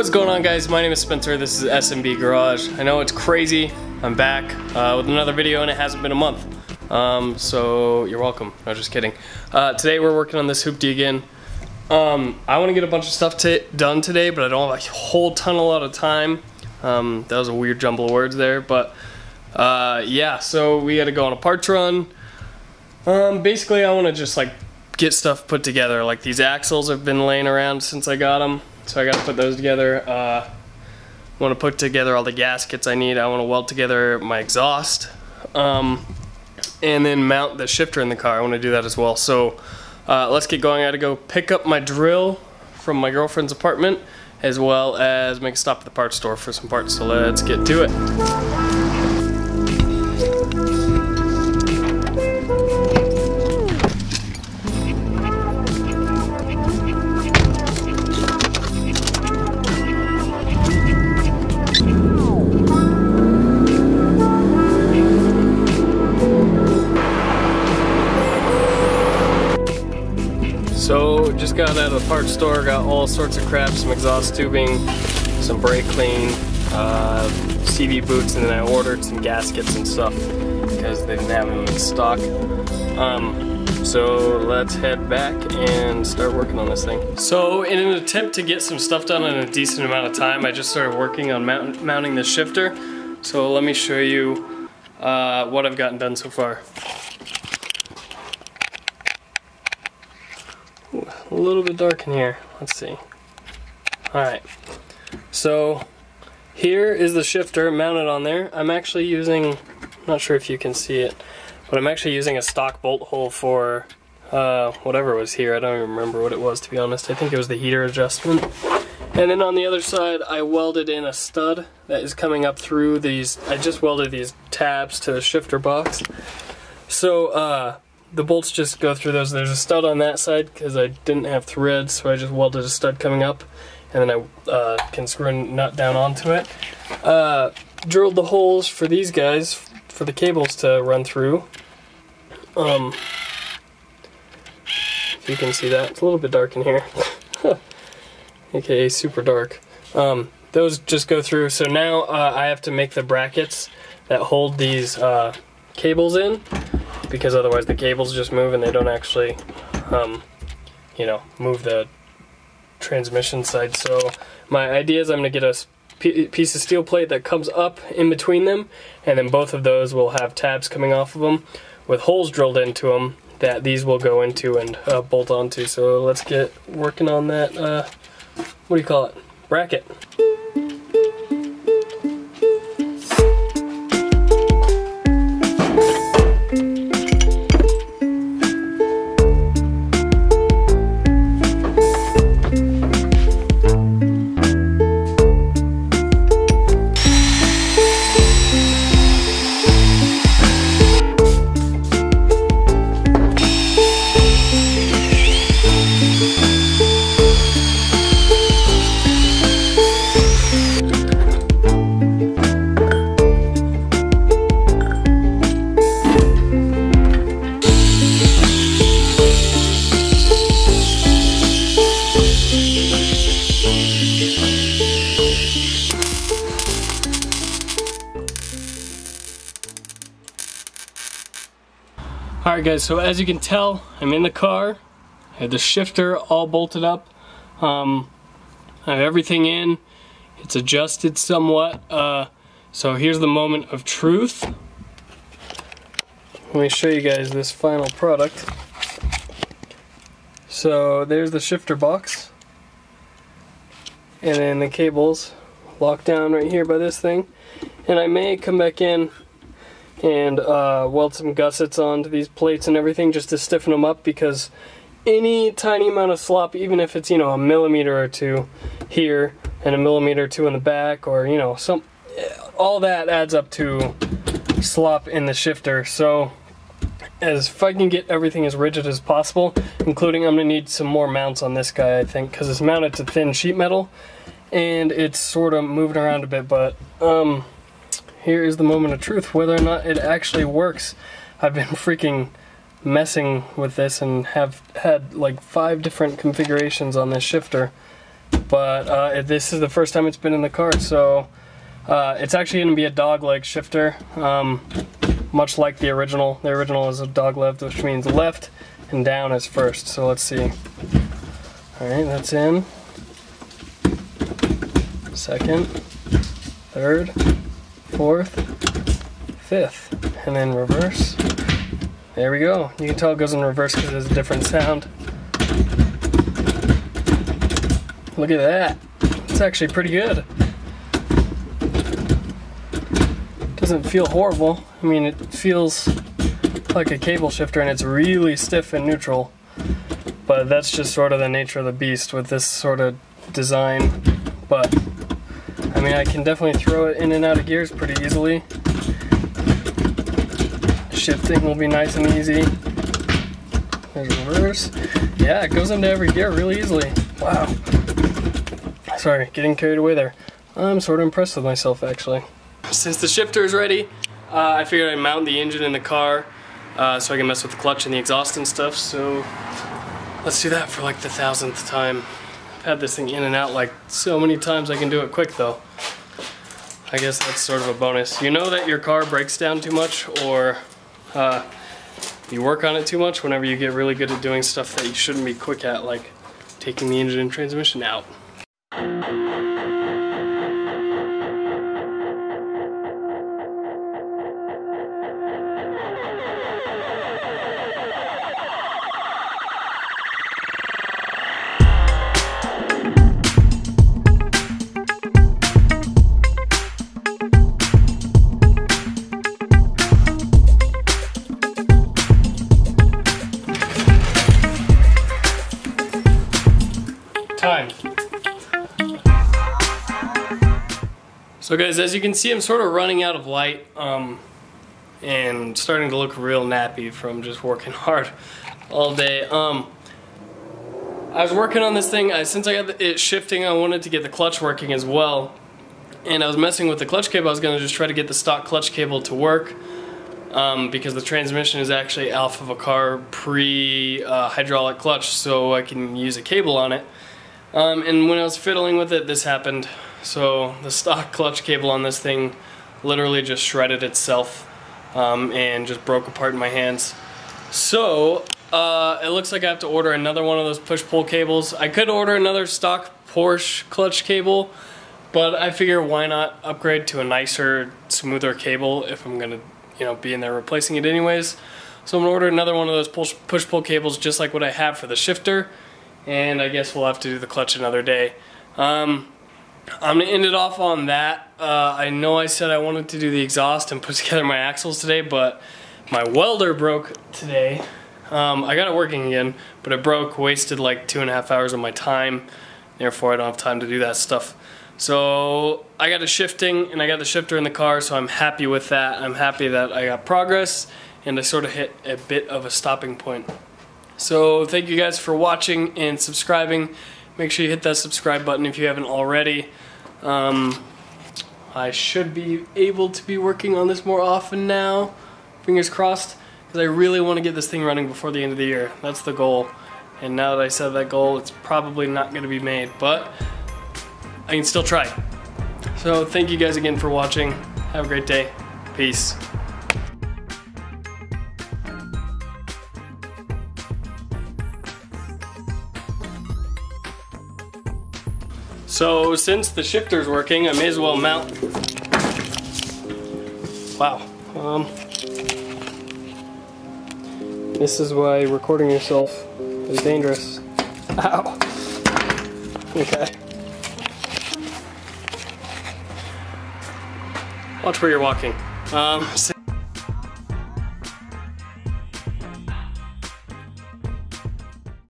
What's going on, guys? My name is Spencer. This is SMB Garage. I know it's crazy. I'm back with another video and it hasn't been a month. So you're welcome. No, just kidding. Today we're working on this hoopty again. I want to get a bunch of stuff done today, but I don't have a whole lot of time. That was a weird jumble of words there, but yeah, so we got to go on a parts run. Basically I want to just like get stuff put together. Like these axles have been laying around since I got them, so I got to put those together. I want to put together all the gaskets I need. I want to weld together my exhaust, and then mount the shifter in the car. I want to do that as well. So let's get going. I gotta go pick up my drill from my girlfriend's apartment, as well as make a stop at the parts store for some parts. So let's get to it. So just got out of the parts store, got all sorts of crap, some exhaust tubing, some brake clean, CV boots, and then I ordered some gaskets and stuff because they didn't have them in stock. So let's head back and start working on this thing. So in an attempt to get some stuff done in a decent amount of time, I just started working on mounting the shifter. So let me show you what I've gotten done so far. A little bit dark in here. Let's see. Alright, so here is the shifter mounted on there. I'm actually using, not sure if you can see it, but I'm actually using a stock bolt hole for whatever was here. I don't even remember what it was, to be honest. I think it was the heater adjustment. And then on the other side, I welded in a stud that is coming up through these. I just welded these tabs to the shifter box. So the bolts just go through those. There's a stud on that side because I didn't have threads, so I just welded a stud coming up, and then I can screw a nut down onto it. Drilled the holes for these guys for the cables to run through. If you can see that, it's a little bit dark in here. AKA super dark. Those just go through. So now I have to make the brackets that hold these cables in, because otherwise the cables just move and they don't actually, you know, move the transmission side. So my idea is I'm going to get a piece of steel plate that comes up in between them, and then both of those will have tabs coming off of them with holes drilled into them that these will go into and bolt onto. So let's get working on that, what do you call it, bracket. Alright guys, so as you can tell, I'm in the car. I have the shifter all bolted up. I have everything in. It's adjusted somewhat. So here's the moment of truth. Let me show you guys this final product. So there's the shifter box. And then the cables locked down right here by this thing. And I may come back in and weld some gussets onto these plates and everything just to stiffen them up, because any tiny amount of slop, even if it's, you know, a millimeter or two here and a millimeter or two in the back, or, you know, all that adds up to slop in the shifter. So if I can get everything as rigid as possible, including I'm going to need some more mounts on this guy, I think, because it's mounted to thin sheet metal and it's sort of moving around a bit, but here is the moment of truth, whether or not it actually works. I've been freaking messing with this and have had like 5 different configurations on this shifter but this is the first time it's been in the car, so it's actually going to be a dog leg shifter, much like the original. The original is a dog leg, which means left and down is first. So let's see. Alright, that's in. Second, third, fourth, fifth, and then reverse. There we go. You can tell it goes in reverse because it has a different sound. Look at that. It's actually pretty good. Doesn't feel horrible. I mean, it feels like a cable shifter and it's really stiff and neutral. But that's just sort of the nature of the beast with this sort of design. But, I mean, I can definitely throw it in and out of gears pretty easily. Shifting will be nice and easy. There's reverse. Yeah, it goes into every gear really easily. Wow. Sorry, getting carried away there. I'm sort of impressed with myself, actually. Since the shifter is ready, I figured I'd mount the engine in the car so I can mess with the clutch and the exhaust and stuff. So let's do that for like the 1000th time. I've had this thing in and out like so many times. I can do it quick though. I guess that's sort of a bonus. You know that your car breaks down too much, or you work on it too much whenever you get really good at doing stuff that you shouldn't be quick at, like taking the engine and transmission out. Time. So guys, as you can see, I'm sort of running out of light and starting to look real nappy from just working hard all day. I was working on this thing, since I got it shifting, I wanted to get the clutch working as well. And I was messing with the clutch cable. I was going to just try to get the stock clutch cable to work because the transmission is actually off of a car pre-hydraulic clutch, so I can use a cable on it. And when I was fiddling with it, this happened. So the stock clutch cable on this thing literally just shredded itself and just broke apart in my hands. So it looks like I have to order another one of those push-pull cables. I could order another stock Porsche clutch cable, but I figure why not upgrade to a nicer, smoother cable if I'm gonna, be in there replacing it anyways. So I'm gonna order another one of those push-pull cables, just like what I have for the shifter. And I guess we'll have to do the clutch another day. I'm gonna end it off on that. I know I said I wanted to do the exhaust and put together my axles today, but my welder broke today. I got it working again, but it broke, wasted like 2.5 hours of my time. Therefore, I don't have time to do that stuff. So I got it shifting, and I got the shifter in the car, so I'm happy with that. I'm happy that I got progress, and I sort of hit a bit of a stopping point. So thank you guys for watching and subscribing. Make sure you hit that subscribe button if you haven't already. I should be able to be working on this more often now, fingers crossed, because I really want to get this thing running before the end of the year. That's the goal. And now that I set that goal, it's probably not going to be made, but I can still try. So thank you guys again for watching. Have a great day. Peace. So since the shifter's working, I may as well mount. Wow. This is why recording yourself is dangerous. Ow. Okay. Watch where you're walking.